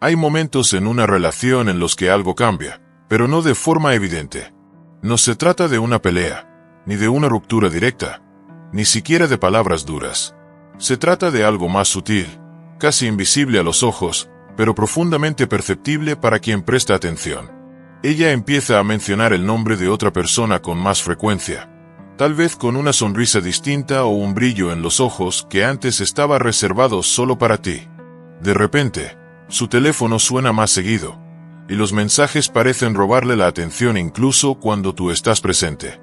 Hay momentos en una relación en los que algo cambia, pero no de forma evidente. No se trata de una pelea, ni de una ruptura directa, ni siquiera de palabras duras. Se trata de algo más sutil, casi invisible a los ojos, pero profundamente perceptible para quien presta atención. Ella empieza a mencionar el nombre de otra persona con más frecuencia, tal vez con una sonrisa distinta o un brillo en los ojos que antes estaba reservado solo para ti. De repente, su teléfono suena más seguido, y los mensajes parecen robarle la atención incluso cuando tú estás presente.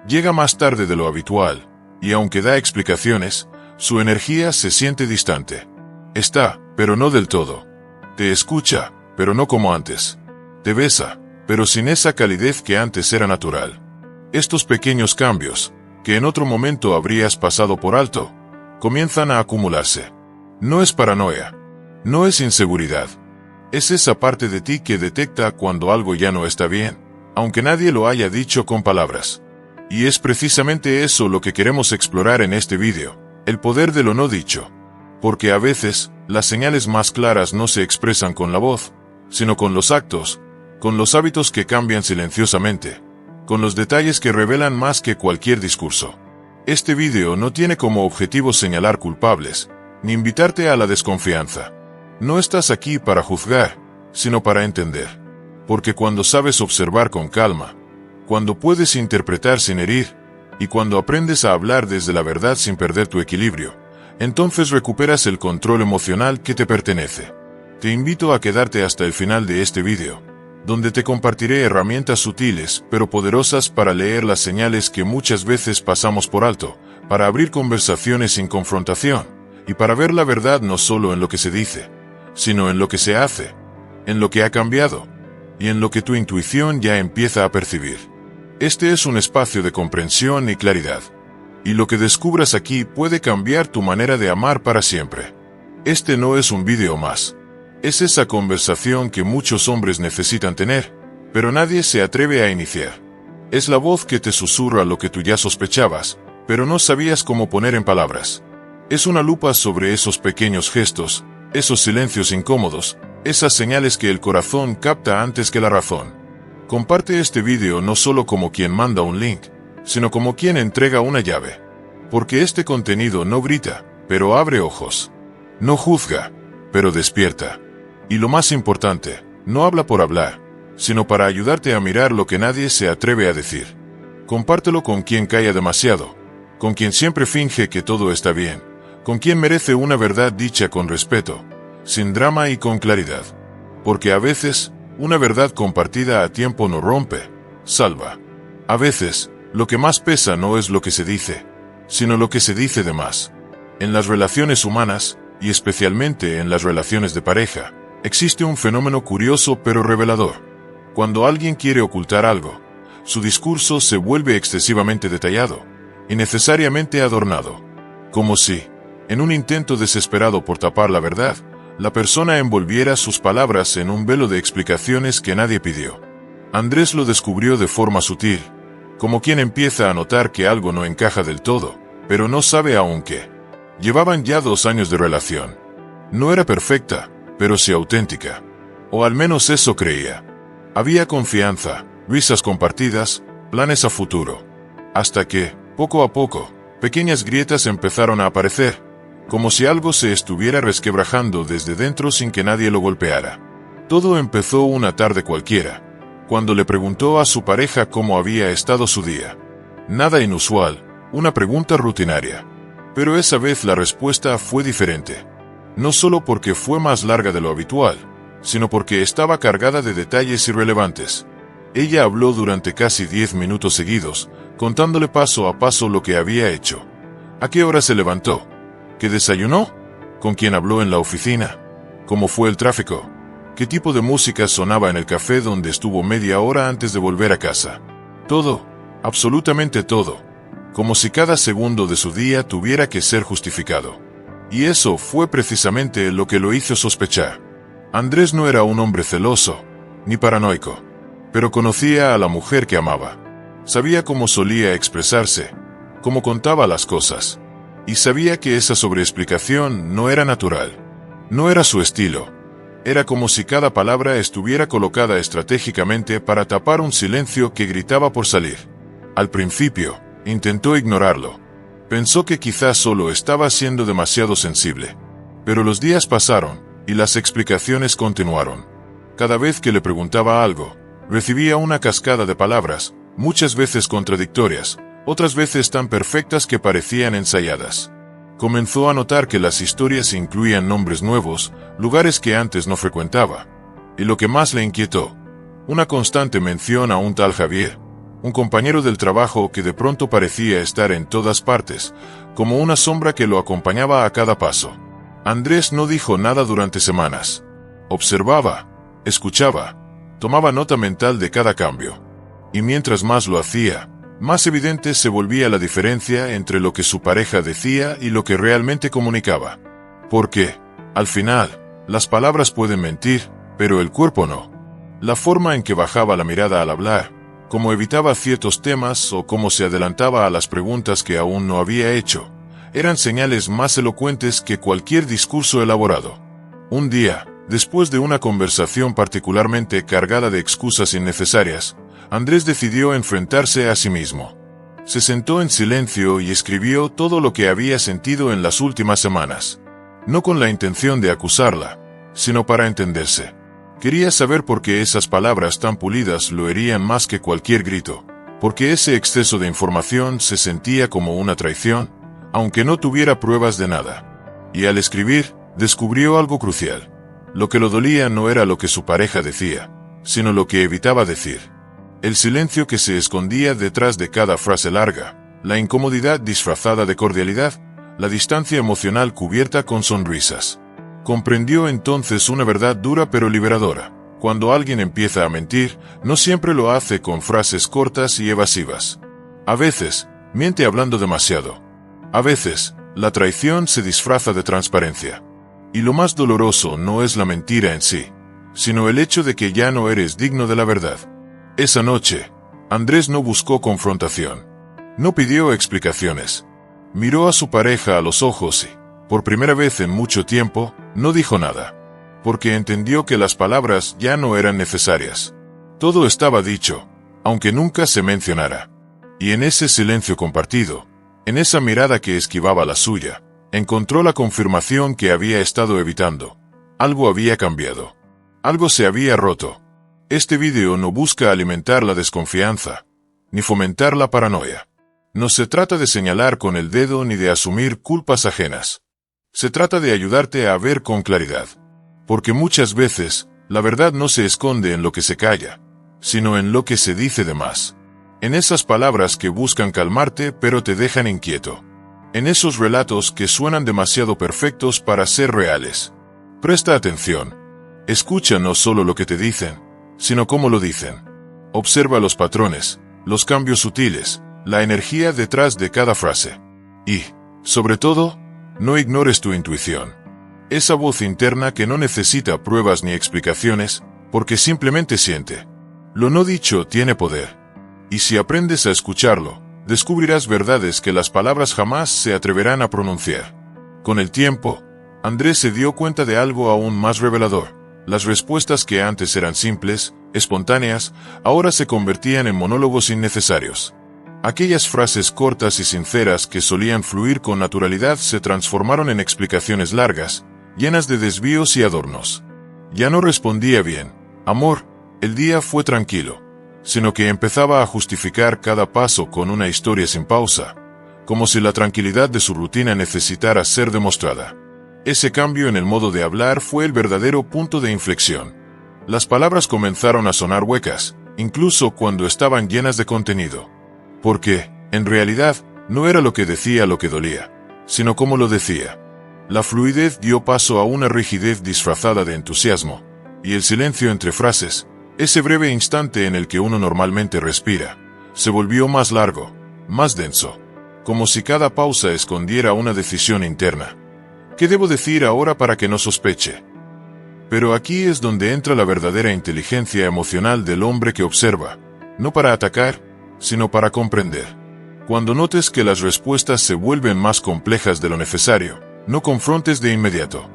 Llega más tarde de lo habitual, y aunque da explicaciones, su energía se siente distante. Está, pero no del todo. Te escucha, pero no como antes. Te besa, pero sin esa calidez que antes era natural. Estos pequeños cambios, que en otro momento habrías pasado por alto, comienzan a acumularse. No es paranoia. No es inseguridad. Es esa parte de ti que detecta cuando algo ya no está bien, aunque nadie lo haya dicho con palabras. Y es precisamente eso lo que queremos explorar en este vídeo, el poder de lo no dicho. Porque a veces, las señales más claras no se expresan con la voz, sino con los actos, con los hábitos que cambian silenciosamente, con los detalles que revelan más que cualquier discurso. Este vídeo no tiene como objetivo señalar culpables, ni invitarte a la desconfianza. No estás aquí para juzgar, sino para entender. Porque cuando sabes observar con calma, cuando puedes interpretar sin herir, y cuando aprendes a hablar desde la verdad sin perder tu equilibrio, entonces recuperas el control emocional que te pertenece. Te invito a quedarte hasta el final de este vídeo, donde te compartiré herramientas sutiles pero poderosas para leer las señales que muchas veces pasamos por alto, para abrir conversaciones sin confrontación, y para ver la verdad no solo en lo que se dice, sino en lo que se hace, en lo que ha cambiado, y en lo que tu intuición ya empieza a percibir. Este es un espacio de comprensión y claridad. Y lo que descubras aquí puede cambiar tu manera de amar para siempre. Este no es un vídeo más. Es esa conversación que muchos hombres necesitan tener, pero nadie se atreve a iniciar. Es la voz que te susurra lo que tú ya sospechabas, pero no sabías cómo poner en palabras. Es una lupa sobre esos pequeños gestos, esos silencios incómodos, esas señales que el corazón capta antes que la razón. Comparte este vídeo no solo como quien manda un link, sino como quien entrega una llave. Porque este contenido no grita, pero abre ojos. No juzga, pero despierta. Y lo más importante, no habla por hablar, sino para ayudarte a mirar lo que nadie se atreve a decir. Compártelo con quien calla demasiado, con quien siempre finge que todo está bien, con quien merece una verdad dicha con respeto, sin drama y con claridad. Porque a veces, una verdad compartida a tiempo no rompe, salva. A veces, lo que más pesa no es lo que se dice, sino lo que se dice de más. En las relaciones humanas, y especialmente en las relaciones de pareja, existe un fenómeno curioso pero revelador. Cuando alguien quiere ocultar algo, su discurso se vuelve excesivamente detallado, y necesariamente adornado. Como si, en un intento desesperado por tapar la verdad, la persona envolviera sus palabras en un velo de explicaciones que nadie pidió. Andrés lo descubrió de forma sutil, como quien empieza a notar que algo no encaja del todo, pero no sabe aún qué. Llevaban ya 2 años de relación. No era perfecta, pero sí auténtica. O al menos eso creía. Había confianza, risas compartidas, planes a futuro. Hasta que, poco a poco, pequeñas grietas empezaron a aparecer, como si algo se estuviera resquebrajando desde dentro sin que nadie lo golpeara. Todo empezó una tarde cualquiera, cuando le preguntó a su pareja cómo había estado su día. Nada inusual, una pregunta rutinaria. Pero esa vez la respuesta fue diferente. No solo porque fue más larga de lo habitual, sino porque estaba cargada de detalles irrelevantes. Ella habló durante casi 10 minutos seguidos, contándole paso a paso lo que había hecho. ¿A qué hora se levantó? ¿Qué desayunó? ¿Con quién habló en la oficina? ¿Cómo fue el tráfico? ¿Qué tipo de música sonaba en el café donde estuvo media hora antes de volver a casa? Todo, absolutamente todo, como si cada segundo de su día tuviera que ser justificado. Y eso fue precisamente lo que lo hizo sospechar. Andrés no era un hombre celoso, ni paranoico, pero conocía a la mujer que amaba. Sabía cómo solía expresarse, cómo contaba las cosas, y sabía que esa sobreexplicación no era natural. No era su estilo. Era como si cada palabra estuviera colocada estratégicamente para tapar un silencio que gritaba por salir. Al principio, intentó ignorarlo. Pensó que quizás solo estaba siendo demasiado sensible. Pero los días pasaron, y las explicaciones continuaron. Cada vez que le preguntaba algo, recibía una cascada de palabras, muchas veces contradictorias, otras veces tan perfectas que parecían ensayadas. Comenzó a notar que las historias incluían nombres nuevos, lugares que antes no frecuentaba. Y lo que más le inquietó, una constante mención a un tal Javier, un compañero del trabajo que de pronto parecía estar en todas partes, como una sombra que lo acompañaba a cada paso. Andrés no dijo nada durante semanas. Observaba, escuchaba, tomaba nota mental de cada cambio. Y mientras más lo hacía, más evidente se volvía la diferencia entre lo que su pareja decía y lo que realmente comunicaba. Porque, al final, las palabras pueden mentir, pero el cuerpo no. La forma en que bajaba la mirada al hablar, cómo evitaba ciertos temas o cómo se adelantaba a las preguntas que aún no había hecho, eran señales más elocuentes que cualquier discurso elaborado. Un día, después de una conversación particularmente cargada de excusas innecesarias, Andrés decidió enfrentarse a sí mismo. Se sentó en silencio y escribió todo lo que había sentido en las últimas semanas. No con la intención de acusarla, sino para entenderse. Quería saber por qué esas palabras tan pulidas lo herían más que cualquier grito, porque ese exceso de información se sentía como una traición, aunque no tuviera pruebas de nada. Y al escribir, descubrió algo crucial. Lo que lo dolía no era lo que su pareja decía, sino lo que evitaba decir. El silencio que se escondía detrás de cada frase larga, la incomodidad disfrazada de cordialidad, la distancia emocional cubierta con sonrisas. Comprendió entonces una verdad dura pero liberadora. Cuando alguien empieza a mentir, no siempre lo hace con frases cortas y evasivas. A veces, miente hablando demasiado. A veces, la traición se disfraza de transparencia. Y lo más doloroso no es la mentira en sí, sino el hecho de que ya no eres digno de la verdad. Esa noche, Andrés no buscó confrontación. No pidió explicaciones. Miró a su pareja a los ojos y, por primera vez en mucho tiempo, no dijo nada. Porque entendió que las palabras ya no eran necesarias. Todo estaba dicho, aunque nunca se mencionara. Y en ese silencio compartido, en esa mirada que esquivaba la suya, encontró la confirmación que había estado evitando. Algo había cambiado. Algo se había roto. Este vídeo no busca alimentar la desconfianza, ni fomentar la paranoia. No se trata de señalar con el dedo ni de asumir culpas ajenas. Se trata de ayudarte a ver con claridad. Porque muchas veces, la verdad no se esconde en lo que se calla, sino en lo que se dice de más. En esas palabras que buscan calmarte pero te dejan inquieto. En esos relatos que suenan demasiado perfectos para ser reales. Presta atención. Escucha no solo lo que te dicen, sino cómo lo dicen. Observa los patrones, los cambios sutiles, la energía detrás de cada frase. Y, sobre todo, no ignores tu intuición. Esa voz interna que no necesita pruebas ni explicaciones, porque simplemente siente. Lo no dicho tiene poder. Y si aprendes a escucharlo, descubrirás verdades que las palabras jamás se atreverán a pronunciar. Con el tiempo, Andrés se dio cuenta de algo aún más revelador. Las respuestas que antes eran simples, espontáneas, ahora se convertían en monólogos innecesarios. Aquellas frases cortas y sinceras que solían fluir con naturalidad se transformaron en explicaciones largas, llenas de desvíos y adornos. Ya no respondía bien, amor, el día fue tranquilo, sino que empezaba a justificar cada paso con una historia sin pausa, como si la tranquilidad de su rutina necesitara ser demostrada. Ese cambio en el modo de hablar fue el verdadero punto de inflexión. Las palabras comenzaron a sonar huecas, incluso cuando estaban llenas de contenido. Porque, en realidad, no era lo que decía lo que dolía, sino cómo lo decía. La fluidez dio paso a una rigidez disfrazada de entusiasmo, y el silencio entre frases, ese breve instante en el que uno normalmente respira, se volvió más largo, más denso, como si cada pausa escondiera una decisión interna. ¿Qué debo decir ahora para que no sospeche? Pero aquí es donde entra la verdadera inteligencia emocional del hombre que observa, no para atacar, sino para comprender. Cuando notes que las respuestas se vuelven más complejas de lo necesario, no confrontes de inmediato.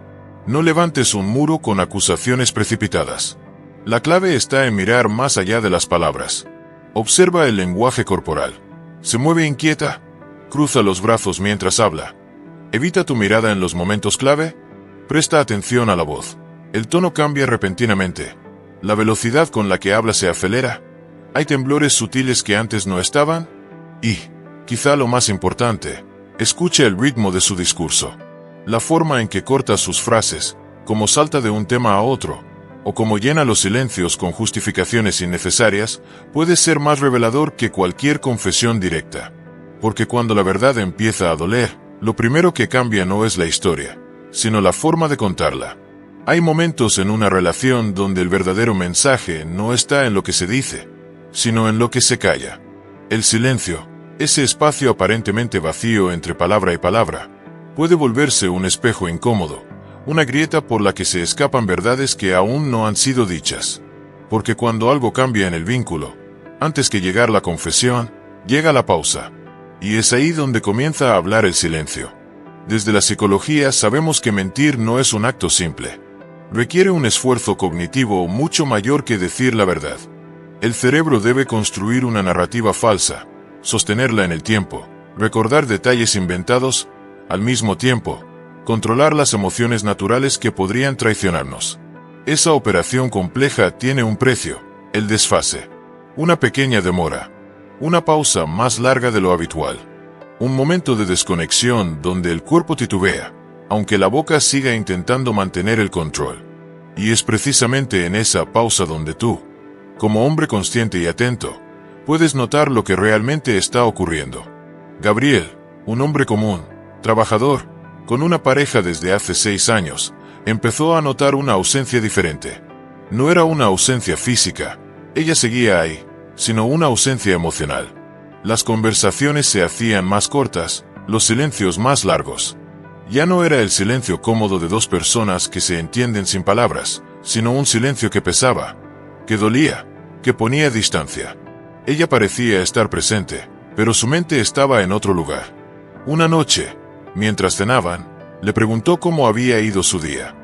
No levantes un muro con acusaciones precipitadas. La clave está en mirar más allá de las palabras. Observa el lenguaje corporal. ¿Se mueve inquieta? ¿Cruza los brazos mientras habla? ¿Evita tu mirada en los momentos clave? Presta atención a la voz. El tono cambia repentinamente. La velocidad con la que habla se acelera. ¿Hay temblores sutiles que antes no estaban? Y, quizá lo más importante, escucha el ritmo de su discurso. La forma en que corta sus frases, cómo salta de un tema a otro, o cómo llena los silencios con justificaciones innecesarias, puede ser más revelador que cualquier confesión directa. Porque cuando la verdad empieza a doler, lo primero que cambia no es la historia, sino la forma de contarla. Hay momentos en una relación donde el verdadero mensaje no está en lo que se dice, sino en lo que se calla. El silencio, ese espacio aparentemente vacío entre palabra y palabra, puede volverse un espejo incómodo, una grieta por la que se escapan verdades que aún no han sido dichas. Porque cuando algo cambia en el vínculo, antes que llegar la confesión, llega la pausa. Y es ahí donde comienza a hablar el silencio. Desde la psicología sabemos que mentir no es un acto simple. Requiere un esfuerzo cognitivo mucho mayor que decir la verdad. El cerebro debe construir una narrativa falsa, sostenerla en el tiempo, recordar detalles inventados, al mismo tiempo, controlar las emociones naturales que podrían traicionarnos. Esa operación compleja tiene un precio, el desfase. Una pequeña demora. Una pausa más larga de lo habitual. Un momento de desconexión donde el cuerpo titubea, aunque la boca siga intentando mantener el control. Y es precisamente en esa pausa donde tú, como hombre consciente y atento, puedes notar lo que realmente está ocurriendo. Gabriel, un hombre común, trabajador, con una pareja desde hace 6 años, empezó a notar una ausencia diferente. No era una ausencia física, ella seguía ahí, sino una ausencia emocional. Las conversaciones se hacían más cortas, los silencios más largos. Ya no era el silencio cómodo de dos personas que se entienden sin palabras, sino un silencio que pesaba, que dolía, que ponía distancia. Ella parecía estar presente, pero su mente estaba en otro lugar. Una noche, mientras cenaban, le preguntó cómo había ido su día.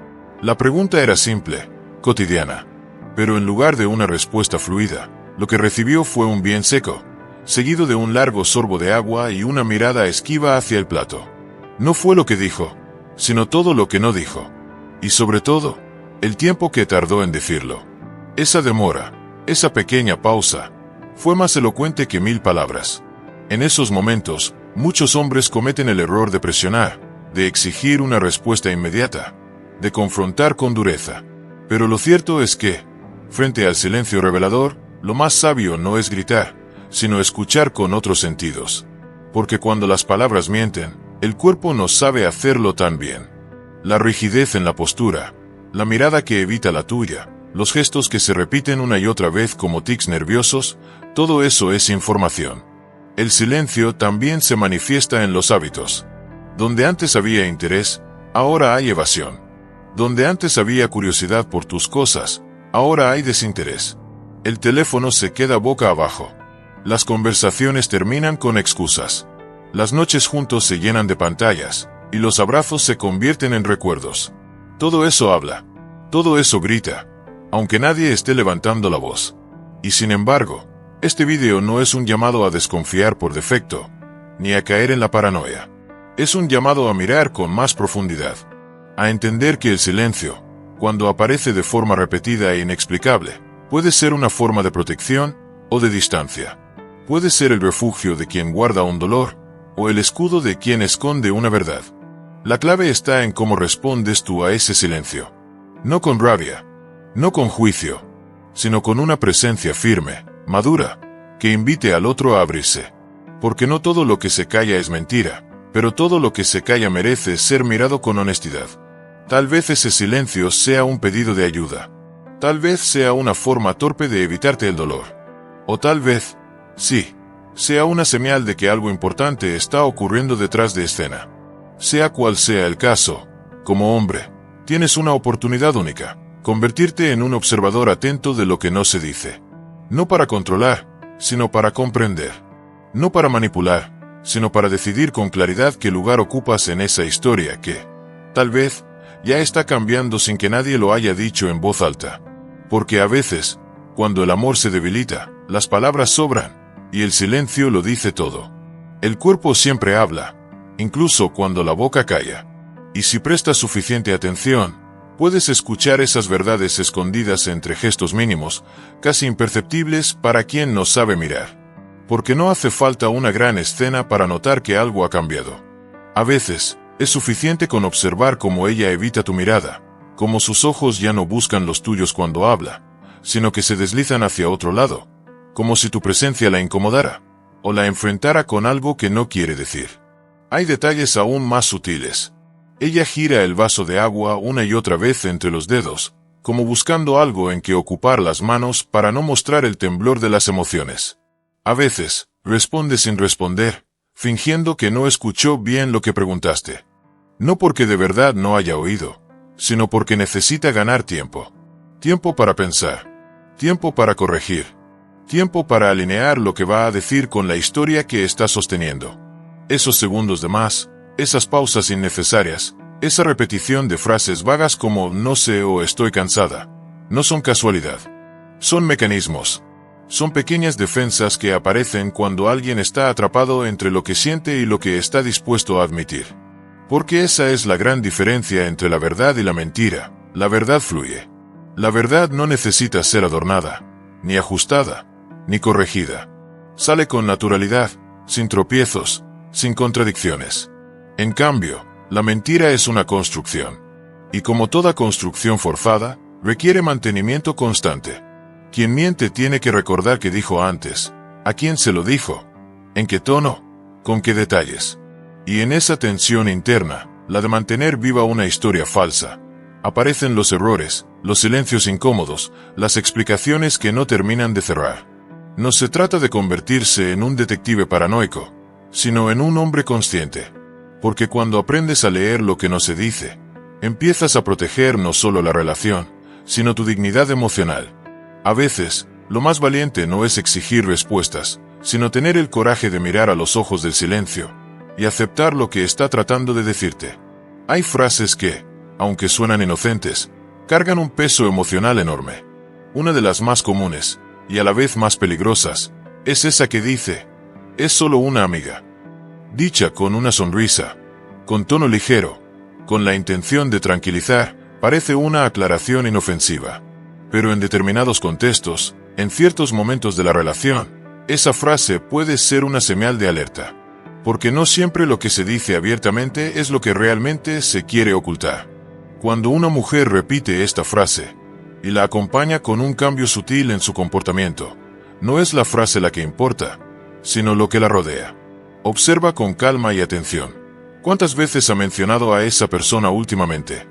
La pregunta era simple, cotidiana, pero en lugar de una respuesta fluida, lo que recibió fue un bien seco, seguido de un largo sorbo de agua y una mirada esquiva hacia el plato. No fue lo que dijo, sino todo lo que no dijo. Y sobre todo, el tiempo que tardó en decirlo. Esa demora, esa pequeña pausa, fue más elocuente que 1000 palabras. En esos momentos, muchos hombres cometen el error de presionar, de exigir una respuesta inmediata, de confrontar con dureza. Pero lo cierto es que, frente al silencio revelador, lo más sabio no es gritar, sino escuchar con otros sentidos. Porque cuando las palabras mienten, el cuerpo no sabe hacerlo tan bien. La rigidez en la postura, la mirada que evita la tuya, los gestos que se repiten una y otra vez como tics nerviosos, todo eso es información. El silencio también se manifiesta en los hábitos. Donde antes había interés, ahora hay evasión. Donde antes había curiosidad por tus cosas, ahora hay desinterés. El teléfono se queda boca abajo. Las conversaciones terminan con excusas. Las noches juntos se llenan de pantallas, y los abrazos se convierten en recuerdos. Todo eso habla. Todo eso grita, aunque nadie esté levantando la voz. Y sin embargo, este video no es un llamado a desconfiar por defecto, ni a caer en la paranoia. Es un llamado a mirar con más profundidad. A entender que el silencio, cuando aparece de forma repetida e inexplicable, puede ser una forma de protección o de distancia. Puede ser el refugio de quien guarda un dolor o el escudo de quien esconde una verdad. La clave está en cómo respondes tú a ese silencio. No con rabia, no con juicio, sino con una presencia firme, madura, que invite al otro a abrirse. Porque no todo lo que se calla es mentira, pero todo lo que se calla merece ser mirado con honestidad. Tal vez ese silencio sea un pedido de ayuda. Tal vez sea una forma torpe de evitarte el dolor. O tal vez, sí, sea una señal de que algo importante está ocurriendo detrás de escena. Sea cual sea el caso, como hombre, tienes una oportunidad única, convertirte en un observador atento de lo que no se dice. No para controlar, sino para comprender. No para manipular, sino para decidir con claridad qué lugar ocupas en esa historia que, tal vez, ya está cambiando sin que nadie lo haya dicho en voz alta. Porque a veces, cuando el amor se debilita, las palabras sobran, y el silencio lo dice todo. El cuerpo siempre habla, incluso cuando la boca calla. Y si prestas suficiente atención, puedes escuchar esas verdades escondidas entre gestos mínimos, casi imperceptibles para quien no sabe mirar. Porque no hace falta una gran escena para notar que algo ha cambiado. A veces, es suficiente con observar cómo ella evita tu mirada, cómo sus ojos ya no buscan los tuyos cuando habla, sino que se deslizan hacia otro lado, como si tu presencia la incomodara, o la enfrentara con algo que no quiere decir. Hay detalles aún más sutiles. Ella gira el vaso de agua una y otra vez entre los dedos, como buscando algo en que ocupar las manos para no mostrar el temblor de las emociones. A veces, responde sin responder, fingiendo que no escuchó bien lo que preguntaste. No porque de verdad no haya oído, sino porque necesita ganar tiempo. Tiempo para pensar. Tiempo para corregir. Tiempo para alinear lo que va a decir con la historia que está sosteniendo. Esos segundos de más, esas pausas innecesarias, esa repetición de frases vagas como no sé o estoy cansada, no son casualidad. Son mecanismos. Son pequeñas defensas que aparecen cuando alguien está atrapado entre lo que siente y lo que está dispuesto a admitir. Porque esa es la gran diferencia entre la verdad y la mentira. La verdad fluye. La verdad no necesita ser adornada, ni ajustada, ni corregida. Sale con naturalidad, sin tropiezos, sin contradicciones. En cambio, la mentira es una construcción. Y como toda construcción forzada, requiere mantenimiento constante. Quien miente tiene que recordar qué dijo antes, a quién se lo dijo, en qué tono, con qué detalles. Y en esa tensión interna, la de mantener viva una historia falsa, aparecen los errores, los silencios incómodos, las explicaciones que no terminan de cerrar. No se trata de convertirse en un detective paranoico, sino en un hombre consciente. Porque cuando aprendes a leer lo que no se dice, empiezas a proteger no solo la relación, sino tu dignidad emocional. A veces, lo más valiente no es exigir respuestas, sino tener el coraje de mirar a los ojos del silencio y aceptar lo que está tratando de decirte. Hay frases que, aunque suenan inocentes, cargan un peso emocional enorme. Una de las más comunes, y a la vez más peligrosas, es esa que dice, es solo una amiga. Dicha con una sonrisa, con tono ligero, con la intención de tranquilizar, parece una aclaración inofensiva. Pero en determinados contextos, en ciertos momentos de la relación, esa frase puede ser una señal de alerta. Porque no siempre lo que se dice abiertamente es lo que realmente se quiere ocultar. Cuando una mujer repite esta frase, y la acompaña con un cambio sutil en su comportamiento, no es la frase la que importa, sino lo que la rodea. Observa con calma y atención. ¿Cuántas veces ha mencionado a esa persona últimamente?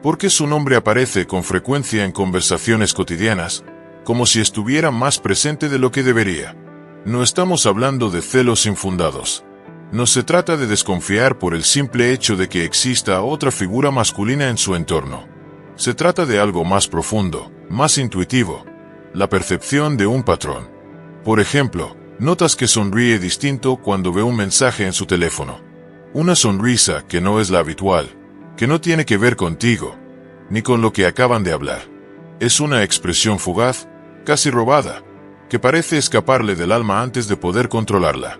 ¿Por qué su nombre aparece con frecuencia en conversaciones cotidianas, como si estuviera más presente de lo que debería? No estamos hablando de celos infundados. No se trata de desconfiar por el simple hecho de que exista otra figura masculina en su entorno. Se trata de algo más profundo, más intuitivo, la percepción de un patrón. Por ejemplo, notas que sonríe distinto cuando ve un mensaje en su teléfono. Una sonrisa que no es la habitual, que no tiene que ver contigo, ni con lo que acaban de hablar. Es una expresión fugaz, casi robada, que parece escaparle del alma antes de poder controlarla.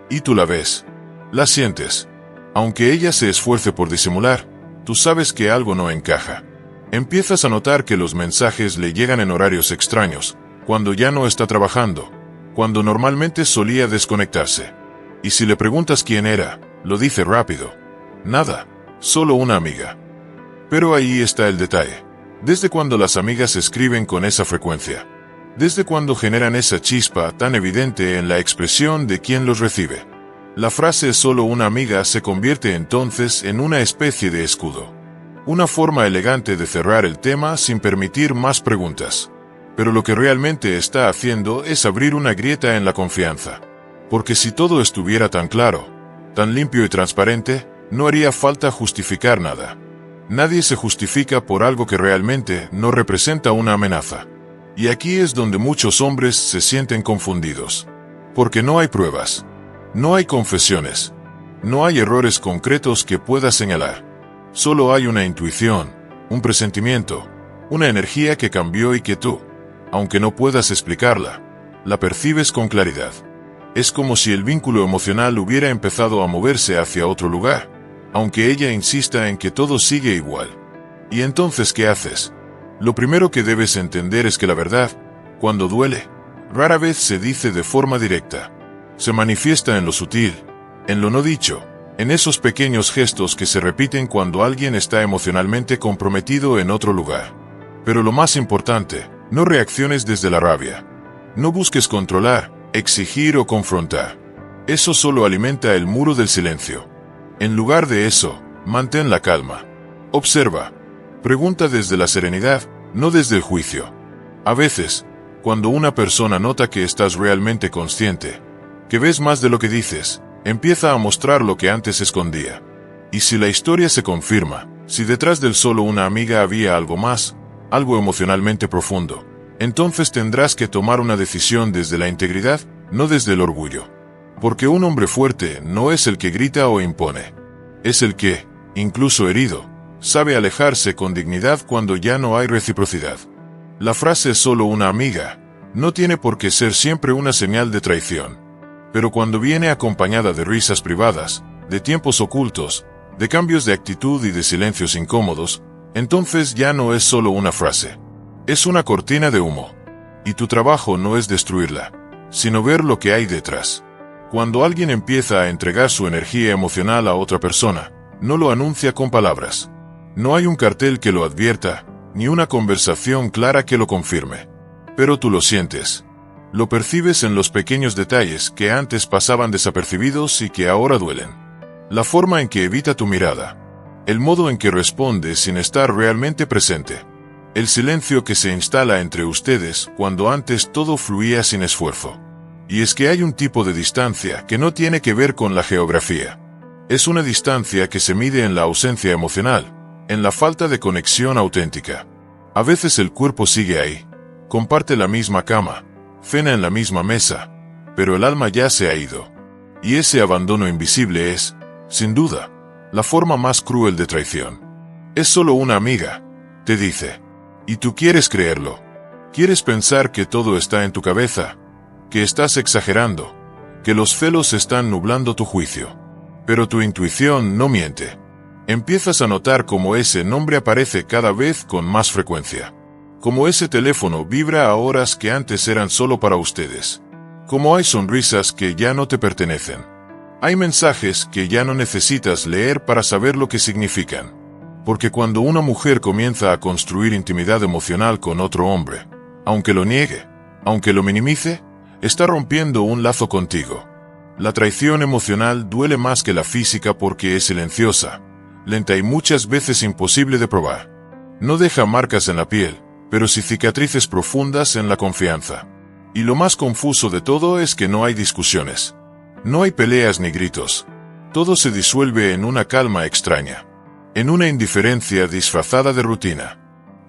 Y tú la ves, la sientes. Aunque ella se esfuerce por disimular, tú sabes que algo no encaja. Empiezas a notar que los mensajes le llegan en horarios extraños, cuando ya no está trabajando, cuando normalmente solía desconectarse. Y si le preguntas quién era, lo dice rápido. Nada. Solo una amiga. Pero ahí está el detalle. ¿Desde cuándo las amigas escriben con esa frecuencia? ¿Desde cuándo generan esa chispa tan evidente en la expresión de quien los recibe? La frase solo una amiga se convierte entonces en una especie de escudo. Una forma elegante de cerrar el tema sin permitir más preguntas. Pero lo que realmente está haciendo es abrir una grieta en la confianza. Porque si todo estuviera tan claro, tan limpio y transparente, no haría falta justificar nada. Nadie se justifica por algo que realmente no representa una amenaza. Y aquí es donde muchos hombres se sienten confundidos. Porque no hay pruebas. No hay confesiones. No hay errores concretos que pueda señalar. Solo hay una intuición, un presentimiento, una energía que cambió y que tú, aunque no puedas explicarla, la percibes con claridad. Es como si el vínculo emocional hubiera empezado a moverse hacia otro lugar, aunque ella insista en que todo sigue igual. ¿Y entonces qué haces? Lo primero que debes entender es que la verdad, cuando duele, rara vez se dice de forma directa. Se manifiesta en lo sutil, en lo no dicho, en esos pequeños gestos que se repiten cuando alguien está emocionalmente comprometido en otro lugar. Pero lo más importante, no reacciones desde la rabia. No busques controlar, exigir o confrontar. Eso solo alimenta el muro del silencio. En lugar de eso, mantén la calma. Observa. Pregunta desde la serenidad, no desde el juicio. A veces, cuando una persona nota que estás realmente consciente, que ves más de lo que dices, empieza a mostrar lo que antes escondía. Y si la historia se confirma, si detrás del solo una amiga había algo más, algo emocionalmente profundo, entonces tendrás que tomar una decisión desde la integridad, no desde el orgullo. Porque un hombre fuerte no es el que grita o impone. Es el que, incluso herido, sabe alejarse con dignidad cuando ya no hay reciprocidad. La frase "solo una amiga" no tiene por qué ser siempre una señal de traición. Pero cuando viene acompañada de risas privadas, de tiempos ocultos, de cambios de actitud y de silencios incómodos, entonces ya no es solo una frase. Es una cortina de humo. Y tu trabajo no es destruirla, sino ver lo que hay detrás. Cuando alguien empieza a entregar su energía emocional a otra persona, no lo anuncia con palabras. No hay un cartel que lo advierta, ni una conversación clara que lo confirme. Pero tú lo sientes. Lo percibes en los pequeños detalles que antes pasaban desapercibidos y que ahora duelen. La forma en que evita tu mirada. El modo en que responde sin estar realmente presente. El silencio que se instala entre ustedes cuando antes todo fluía sin esfuerzo. Y es que hay un tipo de distancia que no tiene que ver con la geografía. Es una distancia que se mide en la ausencia emocional, en la falta de conexión auténtica. A veces el cuerpo sigue ahí, comparte la misma cama, cena en la misma mesa, pero el alma ya se ha ido. Y ese abandono invisible es, sin duda, la forma más cruel de traición. Es solo una amiga, te dice. Y tú quieres creerlo. Quieres pensar que todo está en tu cabeza, que estás exagerando, que los celos están nublando tu juicio. Pero tu intuición no miente. Empiezas a notar cómo ese nombre aparece cada vez con más frecuencia. Como ese teléfono vibra a horas que antes eran solo para ustedes. Como hay sonrisas que ya no te pertenecen. Hay mensajes que ya no necesitas leer para saber lo que significan. Porque cuando una mujer comienza a construir intimidad emocional con otro hombre, aunque lo niegue, aunque lo minimice, está rompiendo un lazo contigo. La traición emocional duele más que la física porque es silenciosa, lenta y muchas veces imposible de probar. No deja marcas en la piel, pero sí cicatrices profundas en la confianza. Y lo más confuso de todo es que no hay discusiones. No hay peleas ni gritos. Todo se disuelve en una calma extraña. En una indiferencia disfrazada de rutina.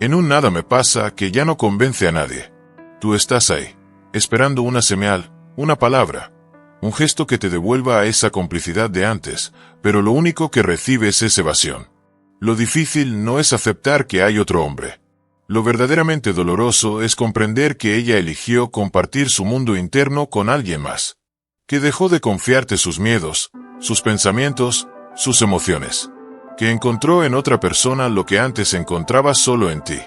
En un nada me pasa que ya no convence a nadie. Tú estás ahí, esperando una señal, una palabra, un gesto que te devuelva a esa complicidad de antes, pero lo único que recibes es evasión. Lo difícil no es aceptar que hay otro hombre. Lo verdaderamente doloroso es comprender que ella eligió compartir su mundo interno con alguien más. Que dejó de confiarte sus miedos, sus pensamientos, sus emociones. Que encontró en otra persona lo que antes encontraba solo en ti.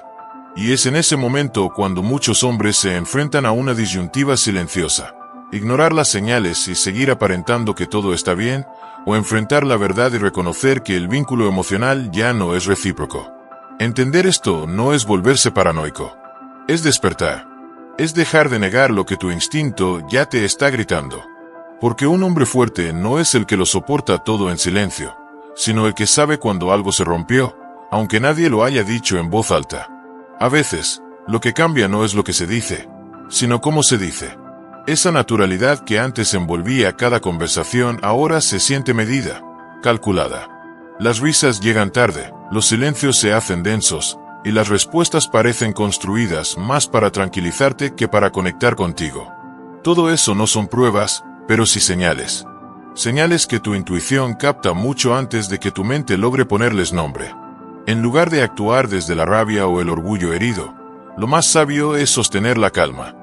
Y es en ese momento cuando muchos hombres se enfrentan a una disyuntiva silenciosa. Ignorar las señales y seguir aparentando que todo está bien, o enfrentar la verdad y reconocer que el vínculo emocional ya no es recíproco. Entender esto no es volverse paranoico. Es despertar. Es dejar de negar lo que tu instinto ya te está gritando. Porque un hombre fuerte no es el que lo soporta todo en silencio, sino el que sabe cuando algo se rompió, aunque nadie lo haya dicho en voz alta. A veces, lo que cambia no es lo que se dice, sino cómo se dice. Esa naturalidad que antes envolvía cada conversación ahora se siente medida, calculada. Las risas llegan tarde, los silencios se hacen densos, y las respuestas parecen construidas más para tranquilizarte que para conectar contigo. Todo eso no son pruebas, pero sí señales. Señales que tu intuición capta mucho antes de que tu mente logre ponerles nombre. En lugar de actuar desde la rabia o el orgullo herido, lo más sabio es sostener la calma.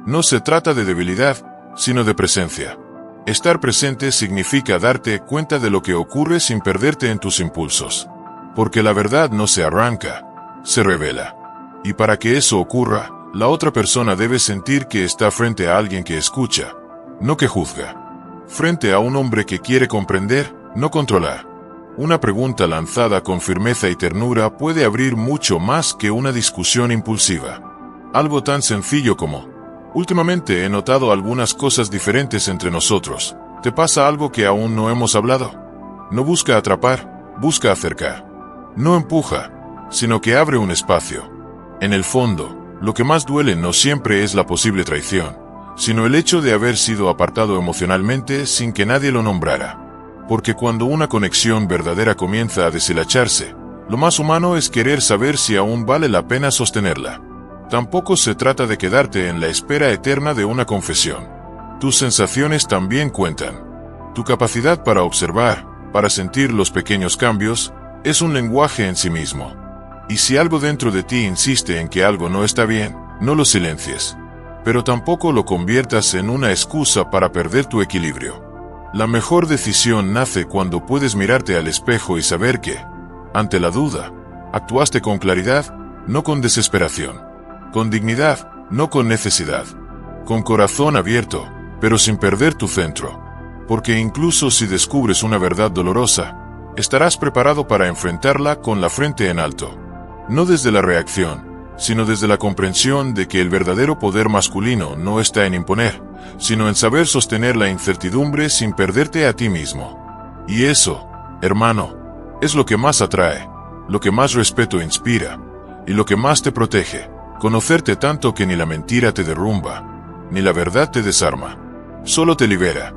No se trata de debilidad, sino de presencia. Estar presente significa darte cuenta de lo que ocurre sin perderte en tus impulsos. Porque la verdad no se arranca, se revela. Y para que eso ocurra, la otra persona debe sentir que está frente a alguien que escucha, no que juzga. Frente a un hombre que quiere comprender, no controlar. Una pregunta lanzada con firmeza y ternura puede abrir mucho más que una discusión impulsiva. Algo tan sencillo como: últimamente he notado algunas cosas diferentes entre nosotros. ¿Te pasa algo que aún no hemos hablado? No busca atrapar, busca acercar. No empuja, sino que abre un espacio. En el fondo, lo que más duele no siempre es la posible traición, sino el hecho de haber sido apartado emocionalmente sin que nadie lo nombrara. Porque cuando una conexión verdadera comienza a deshilacharse, lo más humano es querer saber si aún vale la pena sostenerla. Tampoco se trata de quedarte en la espera eterna de una confesión. Tus sensaciones también cuentan. Tu capacidad para observar, para sentir los pequeños cambios, es un lenguaje en sí mismo. Y si algo dentro de ti insiste en que algo no está bien, no lo silencies. Pero tampoco lo conviertas en una excusa para perder tu equilibrio. La mejor decisión nace cuando puedes mirarte al espejo y saber que, ante la duda, actuaste con claridad, no con desesperación. Con dignidad, no con necesidad. Con corazón abierto, pero sin perder tu centro. Porque incluso si descubres una verdad dolorosa, estarás preparado para enfrentarla con la frente en alto. No desde la reacción, sino desde la comprensión de que el verdadero poder masculino no está en imponer, sino en saber sostener la incertidumbre sin perderte a ti mismo. Y eso, hermano, es lo que más atrae, lo que más respeto inspira, y lo que más te protege. Conocerte tanto que ni la mentira te derrumba, ni la verdad te desarma. Solo te libera.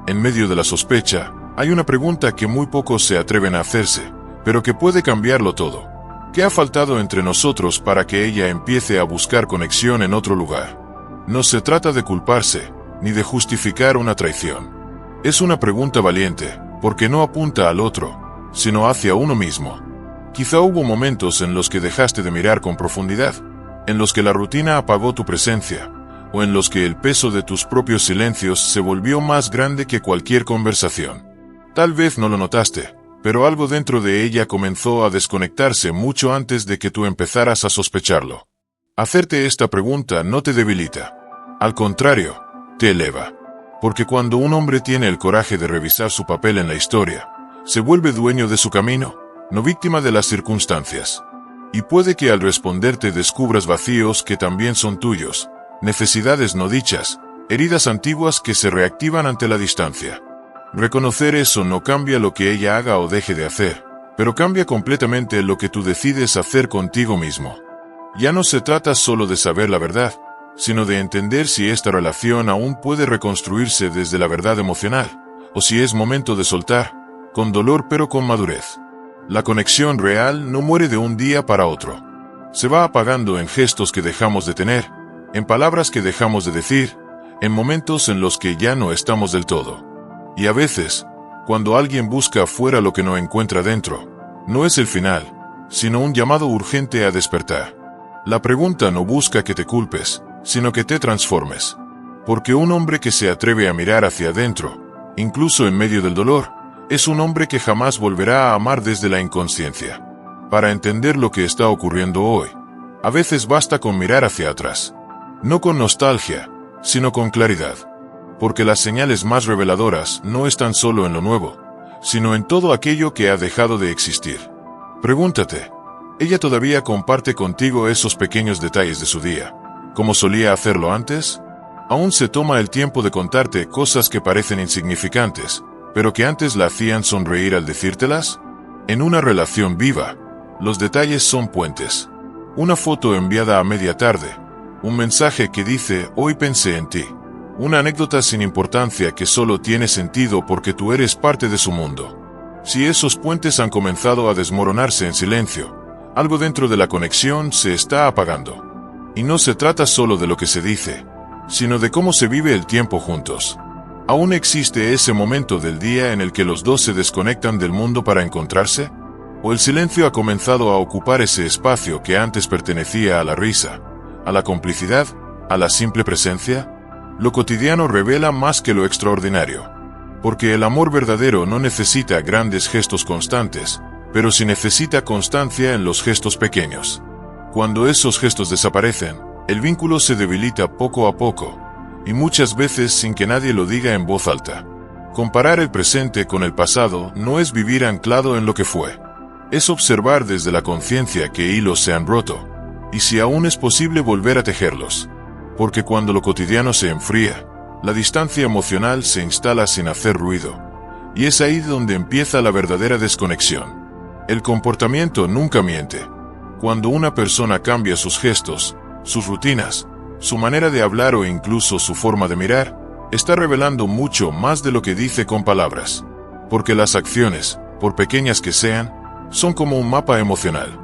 En medio de la sospecha, hay una pregunta que muy pocos se atreven a hacerse, pero que puede cambiarlo todo. ¿Qué ha faltado entre nosotros para que ella empiece a buscar conexión en otro lugar? No se trata de culparse, ni de justificar una traición. Es una pregunta valiente, porque no apunta al otro, sino hacia uno mismo. Quizá hubo momentos en los que dejaste de mirar con profundidad, en los que la rutina apagó tu presencia, o en los que el peso de tus propios silencios se volvió más grande que cualquier conversación. Tal vez no lo notaste, pero algo dentro de ella comenzó a desconectarse mucho antes de que tú empezaras a sospecharlo. Hacerte esta pregunta no te debilita. Al contrario, te eleva. Porque cuando un hombre tiene el coraje de revisar su papel en la historia, se vuelve dueño de su camino, no víctima de las circunstancias. Y puede que al responderte descubras vacíos que también son tuyos, necesidades no dichas, heridas antiguas que se reactivan ante la distancia. Reconocer eso no cambia lo que ella haga o deje de hacer, pero cambia completamente lo que tú decides hacer contigo mismo. Ya no se trata solo de saber la verdad, sino de entender si esta relación aún puede reconstruirse desde la verdad emocional, o si es momento de soltar, con dolor pero con madurez. La conexión real no muere de un día para otro. Se va apagando en gestos que dejamos de tener, en palabras que dejamos de decir, en momentos en los que ya no estamos del todo. Y a veces, cuando alguien busca afuera lo que no encuentra dentro, no es el final, sino un llamado urgente a despertar. La pregunta no busca que te culpes, sino que te transformes. Porque un hombre que se atreve a mirar hacia adentro, incluso en medio del dolor, es un hombre que jamás volverá a amar desde la inconsciencia. Para entender lo que está ocurriendo hoy, a veces basta con mirar hacia atrás. No con nostalgia, sino con claridad. Porque las señales más reveladoras no están solo en lo nuevo, sino en todo aquello que ha dejado de existir. Pregúntate, ¿ella todavía comparte contigo esos pequeños detalles de su día, como solía hacerlo antes? ¿Aún se toma el tiempo de contarte cosas que parecen insignificantes, pero que antes la hacían sonreír al decírtelas? En una relación viva, los detalles son puentes. Una foto enviada a media tarde, un mensaje que dice, hoy pensé en ti. Una anécdota sin importancia que solo tiene sentido porque tú eres parte de su mundo. Si esos puentes han comenzado a desmoronarse en silencio, algo dentro de la conexión se está apagando. Y no se trata solo de lo que se dice, sino de cómo se vive el tiempo juntos. ¿Aún existe ese momento del día en el que los dos se desconectan del mundo para encontrarse? O el silencio ha comenzado a ocupar ese espacio que antes pertenecía a la risa, a la complicidad, a la simple presencia. Lo cotidiano revela más que lo extraordinario. Porque el amor verdadero no necesita grandes gestos constantes, pero sí necesita constancia en los gestos pequeños. Cuando esos gestos desaparecen, el vínculo se debilita poco a poco, y muchas veces sin que nadie lo diga en voz alta. Comparar el presente con el pasado no es vivir anclado en lo que fue. Es observar desde la conciencia qué hilos se han roto, y si aún es posible volver a tejerlos. Porque cuando lo cotidiano se enfría, la distancia emocional se instala sin hacer ruido, y es ahí donde empieza la verdadera desconexión. El comportamiento nunca miente. Cuando una persona cambia sus gestos, sus rutinas, su manera de hablar o incluso su forma de mirar, está revelando mucho más de lo que dice con palabras. Porque las acciones, por pequeñas que sean, son como un mapa emocional.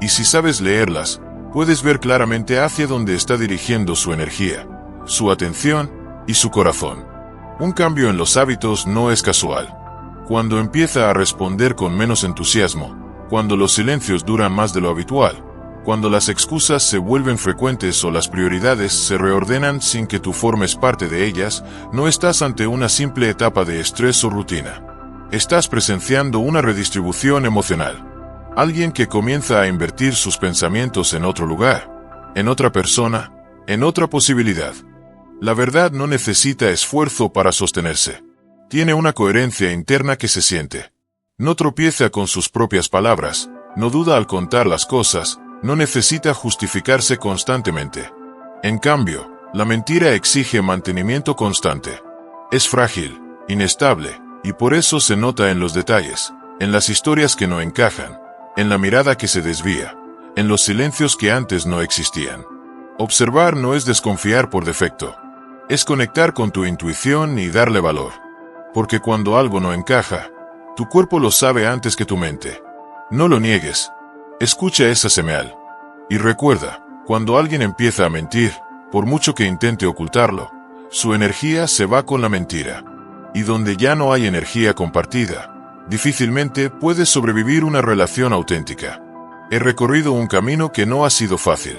Y si sabes leerlas, puedes ver claramente hacia dónde está dirigiendo su energía, su atención y su corazón. Un cambio en los hábitos no es casual. Cuando empieza a responder con menos entusiasmo, cuando los silencios duran más de lo habitual, cuando las excusas se vuelven frecuentes o las prioridades se reordenan sin que tú formes parte de ellas, no estás ante una simple etapa de estrés o rutina. Estás presenciando una redistribución emocional. Alguien que comienza a invertir sus pensamientos en otro lugar, en otra persona, en otra posibilidad. La verdad no necesita esfuerzo para sostenerse. Tiene una coherencia interna que se siente. No tropieza con sus propias palabras, no duda al contar las cosas, no necesita justificarse constantemente. En cambio, la mentira exige mantenimiento constante. Es frágil, inestable, y por eso se nota en los detalles, en las historias que no encajan, en la mirada que se desvía, en los silencios que antes no existían. Observar no es desconfiar por defecto. Es conectar con tu intuición y darle valor. Porque cuando algo no encaja, tu cuerpo lo sabe antes que tu mente. No lo niegues. Escucha esa señal. Y recuerda, cuando alguien empieza a mentir, por mucho que intente ocultarlo, su energía se va con la mentira. Y donde ya no hay energía compartida, difícilmente puede sobrevivir una relación auténtica. He recorrido un camino que no ha sido fácil.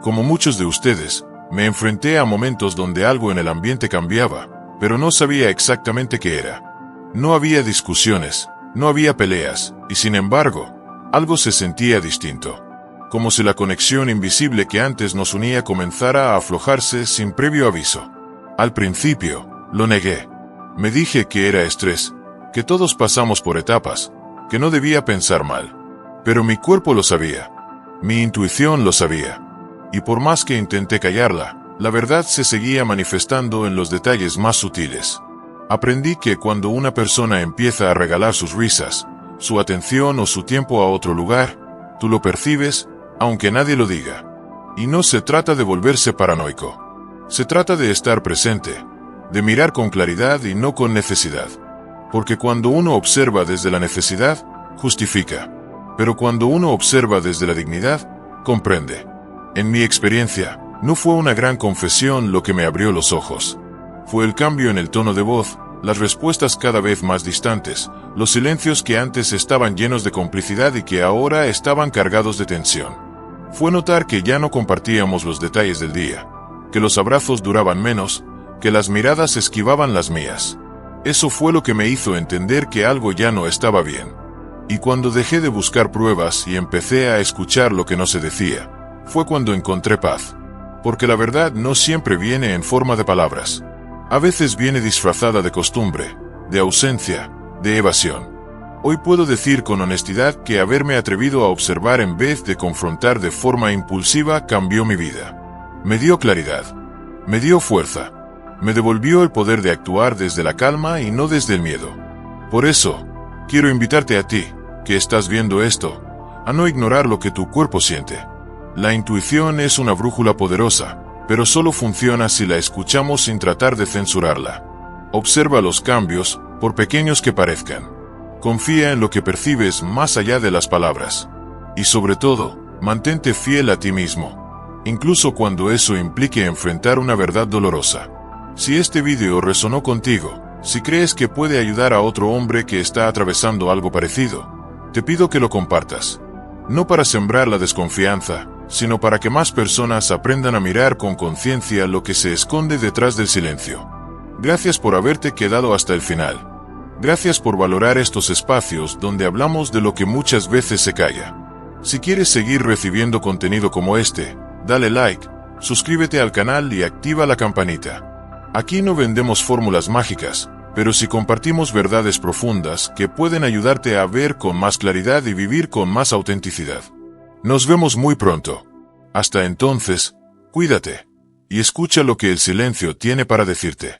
Como muchos de ustedes, me enfrenté a momentos donde algo en el ambiente cambiaba, pero no sabía exactamente qué era. No había discusiones, no había peleas, y sin embargo, algo se sentía distinto. Como si la conexión invisible que antes nos unía comenzara a aflojarse sin previo aviso. Al principio, lo negué. Me dije que era estrés, que todos pasamos por etapas, que no debía pensar mal. Pero mi cuerpo lo sabía. Mi intuición lo sabía. Y por más que intenté callarla, la verdad se seguía manifestando en los detalles más sutiles. Aprendí que cuando una persona empieza a regalar sus risas, su atención o su tiempo a otro lugar, tú lo percibes, aunque nadie lo diga. Y no se trata de volverse paranoico. Se trata de estar presente, de mirar con claridad y no con necesidad. Porque cuando uno observa desde la necesidad, justifica. Pero cuando uno observa desde la dignidad, comprende. En mi experiencia, no fue una gran confesión lo que me abrió los ojos. Fue el cambio en el tono de voz, las respuestas cada vez más distantes, los silencios que antes estaban llenos de complicidad y que ahora estaban cargados de tensión. Fue notar que ya no compartíamos los detalles del día, que los abrazos duraban menos, que las miradas esquivaban las mías. Eso fue lo que me hizo entender que algo ya no estaba bien. Y cuando dejé de buscar pruebas y empecé a escuchar lo que no se decía, fue cuando encontré paz. Porque la verdad no siempre viene en forma de palabras. A veces viene disfrazada de costumbre, de ausencia, de evasión. Hoy puedo decir con honestidad que haberme atrevido a observar en vez de confrontar de forma impulsiva cambió mi vida. Me dio claridad. Me dio fuerza. Me devolvió el poder de actuar desde la calma y no desde el miedo. Por eso, quiero invitarte a ti, que estás viendo esto, a no ignorar lo que tu cuerpo siente. La intuición es una brújula poderosa, pero solo funciona si la escuchamos sin tratar de censurarla. Observa los cambios, por pequeños que parezcan. Confía en lo que percibes más allá de las palabras. Y sobre todo, mantente fiel a ti mismo, incluso cuando eso implique enfrentar una verdad dolorosa. Si este video resonó contigo, si crees que puede ayudar a otro hombre que está atravesando algo parecido, Te pido que lo compartas. No para sembrar la desconfianza, sino para que más personas aprendan a mirar con conciencia lo que se esconde detrás del silencio. Gracias por haberte quedado hasta el final. Gracias por valorar estos espacios donde hablamos de lo que muchas veces se calla. Si quieres seguir recibiendo contenido como este, dale like, suscríbete al canal y activa la campanita. Aquí no vendemos fórmulas mágicas, pero sí compartimos verdades profundas que pueden ayudarte a ver con más claridad y vivir con más autenticidad. Nos vemos muy pronto. Hasta entonces, cuídate y escucha lo que el silencio tiene para decirte.